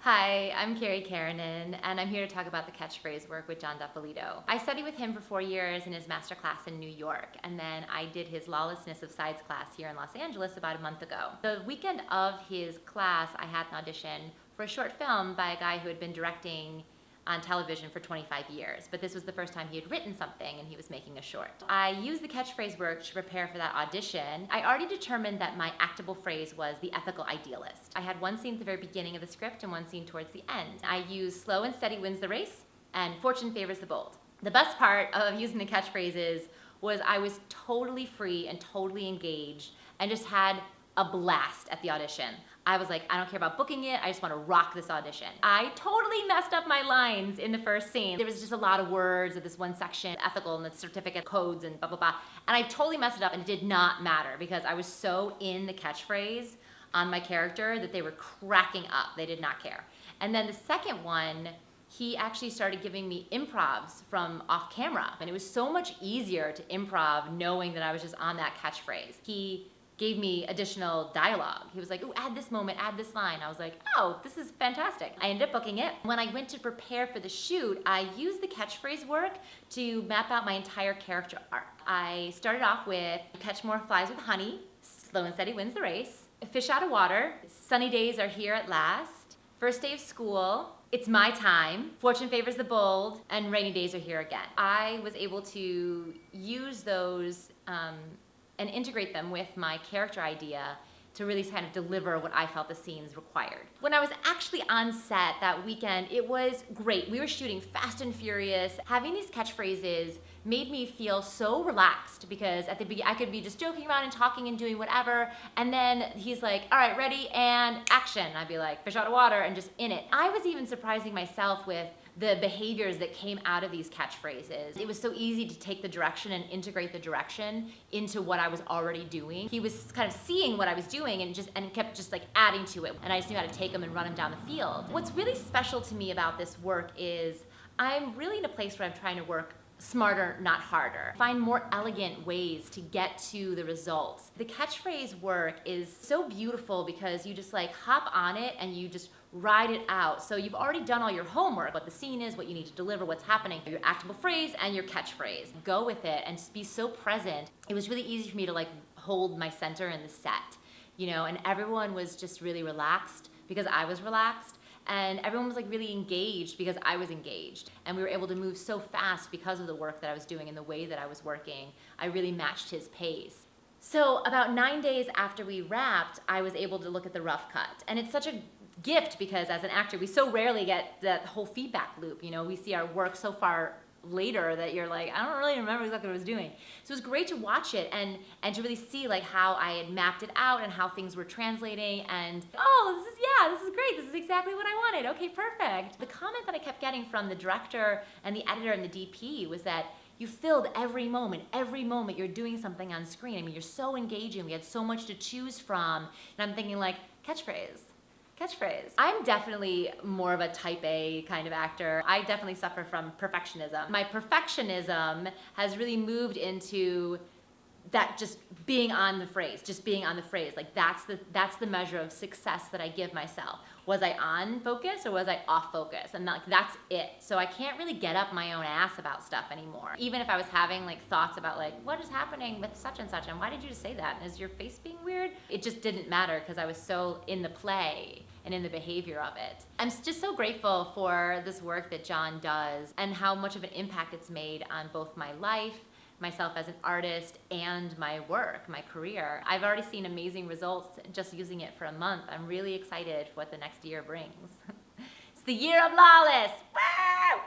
Hi, I'm Carrie Karenen, and I'm here to talk about the catchphrase work with John DeFilippo. I studied with him for 4 years in his master class in New York, and then I did his Lawlessness of Sides class here in Los Angeles about a month ago. The weekend of his class, I had an audition for a short film by a guy who had been directing on television for 25 years, but this was the first time he had written something and he was making a short. I used the catchphrase work to prepare for that audition. I already determined that my actable phrase was the ethical idealist. I had one scene at the very beginning of the script and one scene towards the end. I used slow and steady wins the race and fortune favors the bold. The best part of using the catchphrases was I was totally free and totally engaged and just had a blast at the audition. I was like, I don't care about booking it, I just want to rock this audition. I totally messed up my lines in the first scene. There was just a lot of words at this one section, ethical and the certificate codes and blah, blah, blah. And I totally messed it up and it did not matter because I was so in the catchphrase on my character that they were cracking up. They did not care. And then the second one, he actually started giving me improvs from off camera. And it was so much easier to improv knowing that I was just on that catchphrase. He gave me additional dialogue. He was like, ooh, add this moment, add this line. I was like, oh, this is fantastic. I ended up booking it. When I went to prepare for the shoot, I used the catchphrase work to map out my entire character arc. I started off with catch more flies with honey, slow and steady wins the race, fish out of water, sunny days are here at last, first day of school, it's my time, fortune favors the bold, and rainy days are here again. I was able to use those and integrate them with my character idea to really kind of deliver what I felt the scenes required. When I was actually on set that weekend, it was great. We were shooting fast and furious. Having these catchphrases made me feel so relaxed because at the beginning I could be just joking around and talking and doing whatever, and then he's like, all right, ready, and action. I'd be like, fish out of water, and just in it. I was even surprising myself with the behaviors that came out of these catchphrases. It was so easy to take the direction and integrate the direction into what I was already doing. He was kind of seeing what I was doing and kept just like adding to it. And I just knew how to take them and run them down the field. What's really special to me about this work is I'm really in a place where I'm trying to work smarter, not harder. Find more elegant ways to get to the results. The catchphrase work is so beautiful because you just like hop on it and you just ride it out. So you've already done all your homework, what the scene is, what you need to deliver, what's happening, your actable phrase and your catchphrase. Go with it and just be so present. It was really easy for me to like hold my center in the set, you know, and everyone was just really relaxed because I was relaxed. And everyone was like really engaged because I was engaged. And we were able to move so fast because of the work that I was doing and the way that I was working. I really matched his pace. So about 9 days after we wrapped, I was able to look at the rough cut. And it's such a gift because as an actor, we so rarely get that whole feedback loop. You know, we see our work so far later that you're like, I don't really remember exactly what I was doing. So it was great to watch it and to really see like how I had mapped it out and how things were translating and, oh, this is great. This is exactly what I wanted. Okay, perfect. The comment that I kept getting from the director and the editor and the DP was that you filled every moment you're doing something on screen. I mean, you're so engaging. We had so much to choose from. And I'm thinking like, catchphrase. I'm definitely more of a type A kind of actor. I definitely suffer from perfectionism. My perfectionism has really moved into that just being on the phrase. Like that's the measure of success that I give myself. Was I on focus or was I off focus? And like that's it. So I can't really get up my own ass about stuff anymore. Even if I was having like thoughts about like, what is happening with such and such and why did you just say that? And is your face being weird? It just didn't matter because I was so in the play and in the behavior of it. I'm just so grateful for this work that John does and how much of an impact it's made on both my life, myself as an artist, and my work, my career. I've already seen amazing results just using it for a month. I'm really excited for what the next year brings. It's the year of Lawless! Woo!